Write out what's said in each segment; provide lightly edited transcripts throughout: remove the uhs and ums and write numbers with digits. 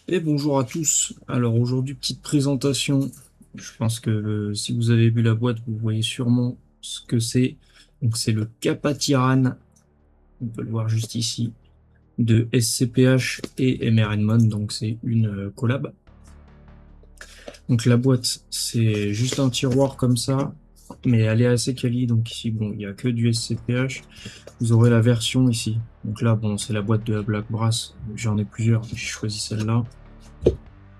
Et bonjour à tous. Alors aujourd'hui, petite présentation. Je pense que si vous avez vu la boîte, vous voyez sûrement ce que c'est. Donc c'est le Kappa-Tiran, on peut le voir juste ici, de SCPH et MRNMon. Donc c'est une collab. Donc la boîte, c'est juste un tiroir comme ça, mais elle est assez quali. Donc ici, bon, il n'y a que du SCPH. Vous aurez la version ici. Donc là, bon, c'est la boîte de la Black Brass. J'en ai plusieurs, j'ai choisi celle-là.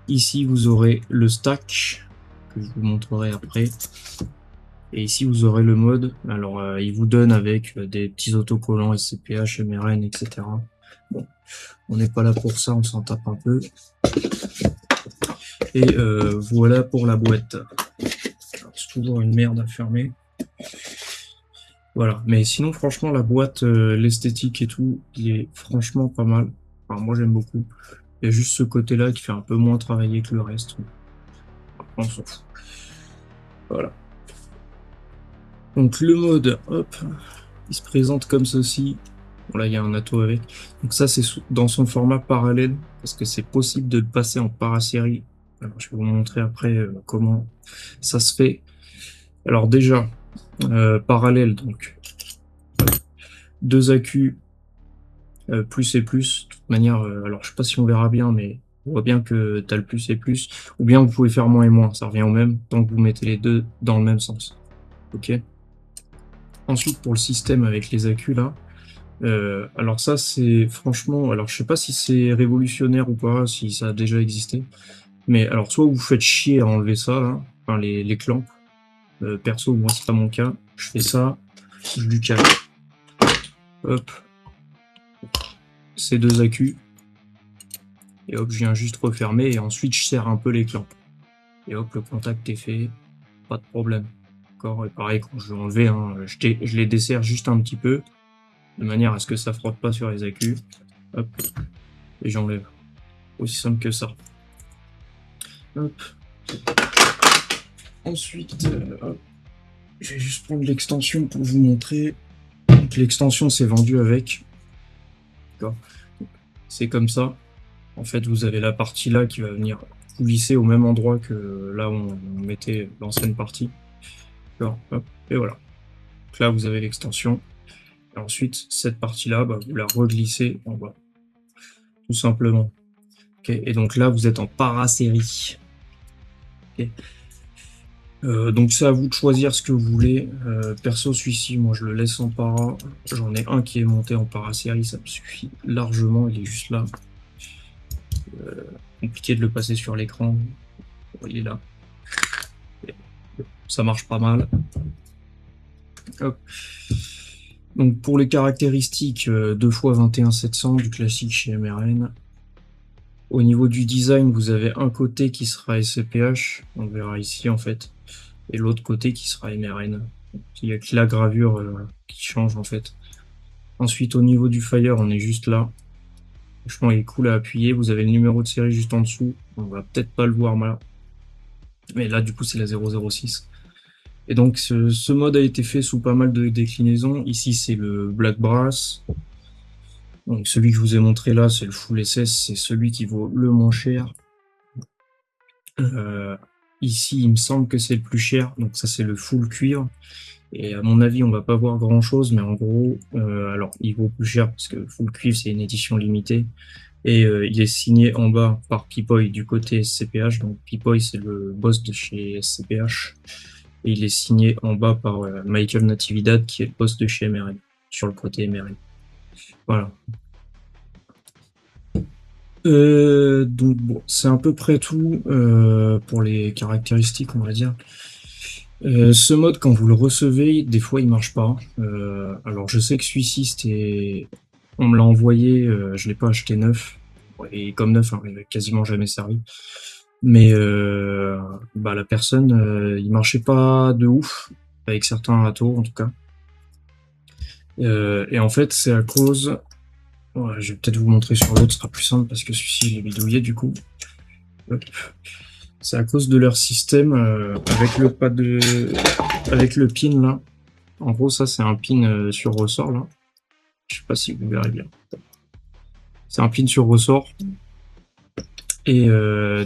Ici, vous aurez le stack, que je vous montrerai après. Et ici, vous aurez le mode. Alors, il vous donne avec des petits autocollants SCPH, MRN, etc. Bon, on n'est pas là pour ça, on s'en tape un peu. Et voilà pour la boîte. C'est toujours une merde à fermer. Voilà, mais sinon, franchement, la boîte, l'esthétique et tout, il est franchement pas mal. Enfin, moi, j'aime beaucoup. Il y a juste ce côté-là qui fait un peu moins travailler que le reste. On s'en fout. Voilà. Donc le mode, hop, il se présente comme ceci. Bon, là, il y a un ato avec. Donc ça, c'est dans son format parallèle, parce que c'est possible de le passer en parasérie. Alors, je vais vous montrer après comment ça se fait. Alors déjà, parallèle, donc deux accus, plus et plus. De toute manière, alors je sais pas si on verra bien, mais on voit bien que tu as le plus et plus. Ou bien vous pouvez faire moins et moins, ça revient au même, tant que vous mettez les deux dans le même sens. Ok. Ensuite, pour le système avec les accus là, alors ça, c'est franchement, alors je sais pas si c'est révolutionnaire ou pas, si ça a déjà existé, mais alors soit vous faites chier à enlever ça, là, enfin les clamps, perso, moi c'est pas mon cas, je fais ça, je lui cale, hop, ces deux accus, et hop, je viens juste refermer, et ensuite je serre un peu les clamps, et hop, le contact est fait, pas de problème. D'accord, et pareil, quand je vais enlever, hein, je les desserre juste un petit peu, de manière à ce que ça frotte pas sur les accus, hop, et j'enlève. Aussi simple que ça. Hop. Ensuite, hop, je vais juste prendre l'extension pour vous montrer. Donc l'extension c'est vendu avec. C'est comme ça. En fait, vous avez la partie là qui va venir coulisser au même endroit que là où on mettait l'ancienne partie. Hop, et voilà. Donc là, vous avez l'extension. Et ensuite, cette partie-là, bah, vous la reglissez en bas. Tout simplement. Okay. Et donc là, vous êtes en parasérie. Okay. Donc c'est à vous de choisir ce que vous voulez. Perso, celui-ci, moi je le laisse en para. J'en ai un qui est monté en parasérie, ça me suffit largement, il est juste là. Compliqué de le passer sur l'écran. Il est là. Ça marche pas mal. Hop. Donc pour les caractéristiques, 2x21700 du classique chez MRN. Au niveau du design, vous avez un côté qui sera SCPH, on verra ici en fait, et l'autre côté qui sera MRN. Il n'y a que la gravure qui change en fait. Ensuite, au niveau du Fire, on est juste là. Franchement, il est cool à appuyer. Vous avez le numéro de série juste en dessous. On va peut-être pas le voir là. Mais là, du coup, c'est la 006. Et donc, ce mode a été fait sous pas mal de déclinaisons. Ici, c'est le Black Brass. Donc, celui que je vous ai montré là, c'est le Full SS. C'est celui qui vaut le moins cher. Ici, il me semble que c'est le plus cher. Donc, ça, c'est le Full Cuir. Et à mon avis, on va pas voir grand chose, mais en gros, alors il vaut plus cher parce que Full Cuivre c'est une édition limitée et il est signé en bas par Pipoy du côté SCPH. Donc Pipoy c'est le boss de chez SCPH et il est signé en bas par Michael Natividad qui est le boss de chez MRN sur le côté MRN. Voilà. Donc bon, c'est à peu près tout pour les caractéristiques, on va dire. Ce mode, quand vous le recevez, des fois il marche pas. Alors je sais que celui-ci, on me l'a envoyé, je l'ai pas acheté neuf. Et comme neuf, hein, il m'a quasiment jamais servi. Mais bah, la personne, il marchait pas de ouf, avec certains râteaux en tout cas. Et en fait, c'est à cause... Ouais, je vais peut-être vous montrer sur l'autre, ce sera plus simple parce que celui-ci il est bidouillé du coup. Hop. C'est à cause de leur système avec le pas de, avec le pin là. En gros, ça c'est un pin sur ressort là. Je sais pas si vous verrez bien. C'est un pin sur ressort. Et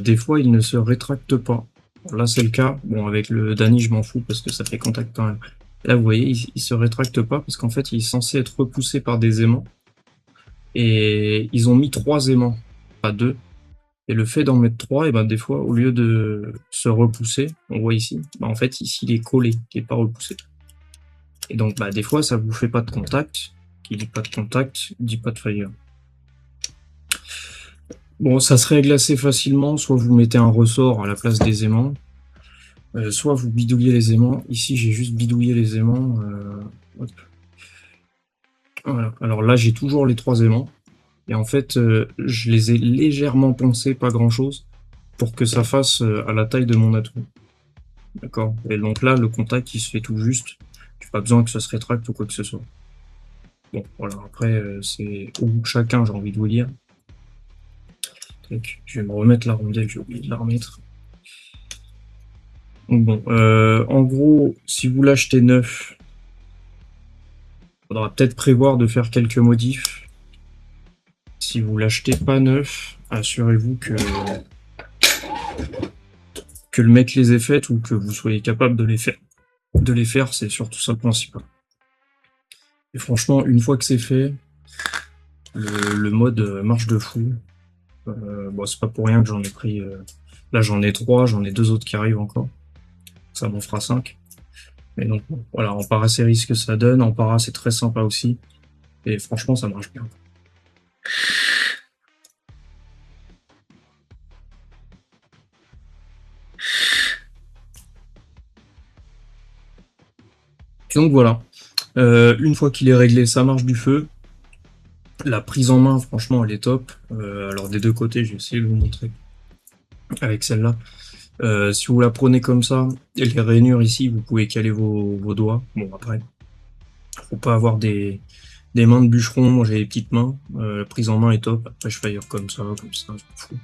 des fois, il ne se rétracte pas. Là, c'est le cas. Bon, avec le Dany, je m'en fous parce que ça fait contact quand même. Là, vous voyez, il se rétracte pas parce qu'en fait, il est censé être repoussé par des aimants. Et ils ont mis 3 aimants, pas 2. Et le fait d'en mettre 3, et ben des fois, au lieu de se repousser, on voit ici, bah, en fait, ici, il est collé, il n'est pas repoussé. Et donc, bah, des fois, ça vous fait pas de contact. Qui dit pas de contact, dit pas de fire. Bon, ça se règle assez facilement. Soit vous mettez un ressort à la place des aimants, soit vous bidouillez les aimants. Ici, j'ai juste bidouillé les aimants. Hop. Voilà. Alors là, j'ai toujours les 3 aimants. Et en fait, je les ai légèrement poncés, pas grand-chose, pour que ça fasse à la taille de mon atout. D'accord. Et donc là, le contact, il se fait tout juste. J'ai pas besoin que ça se rétracte ou quoi que ce soit. Bon, voilà. Après, c'est au goût de chacun, j'ai envie de vous dire. Donc, je vais me remettre la rondelle, j'ai oublié de la remettre. Donc bon, en gros, si vous l'achetez neuf, il faudra peut-être prévoir de faire quelques modifs. Si vous l'achetez pas neuf, assurez-vous que le mec les ait faites ou que vous soyez capable de les faire. De les faire, c'est surtout ça le principal. Et franchement, une fois que c'est fait, le mode marche de fou. Bon, c'est pas pour rien que j'en ai pris. Là, j'en ai 3, j'en ai 2 autres qui arrivent encore. Ça m'en fera 5. Mais donc, bon, voilà, en para-série, ce que ça donne. En para, c'est très sympa aussi. Et franchement, ça marche bien. Donc voilà. Une fois qu'il est réglé, ça marche du feu. La prise en main, franchement, elle est top. Alors des deux côtés, j'ai essayé de vous montrer avec celle-là. Si vous la prenez comme ça, et les rainures ici, vous pouvez caler vos doigts. Bon, après, faut pas avoir des mains de bûcheron. Moi, j'ai des petites mains. La prise en main est top. Après, je fire comme ça, je m'en fous.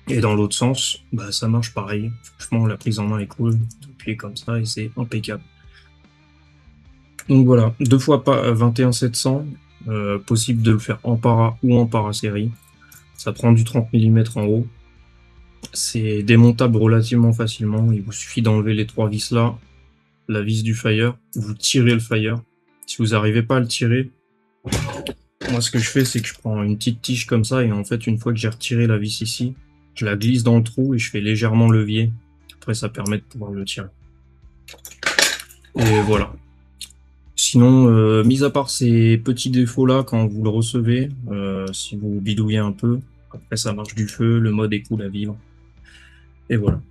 Et dans l'autre sens, bah, ça marche pareil. Franchement, la prise en main est cool. Vous appuyez comme ça et c'est impeccable. Donc voilà, 2 fois pas 21 700, possible de le faire en para ou en para-série. Ça prend du 30 mm en haut. C'est démontable relativement facilement. Il vous suffit d'enlever les 3 vis là, la vis du fire, vous tirez le fire. Si vous n'arrivez pas à le tirer, moi ce que je fais c'est que je prends une petite tige comme ça et en fait une fois que j'ai retiré la vis ici, je la glisse dans le trou et je fais légèrement levier. Après ça permet de pouvoir le tirer. Et voilà. Sinon, mis à part ces petits défauts-là, quand vous le recevez, si vous bidouillez un peu, après ça marche du feu, le mode est cool à vivre. Et voilà.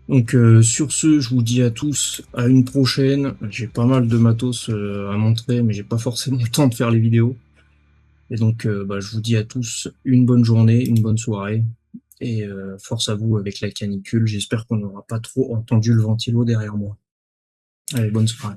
Donc sur ce, je vous dis à tous à une prochaine. J'ai pas mal de matos à montrer, mais j'ai pas forcément le temps de faire les vidéos. Et donc bah, je vous dis à tous une bonne journée, une bonne soirée. Et force à vous avec la canicule. J'espère qu'on n'aura pas trop entendu le ventilo derrière moi. Allez, bonne soirée.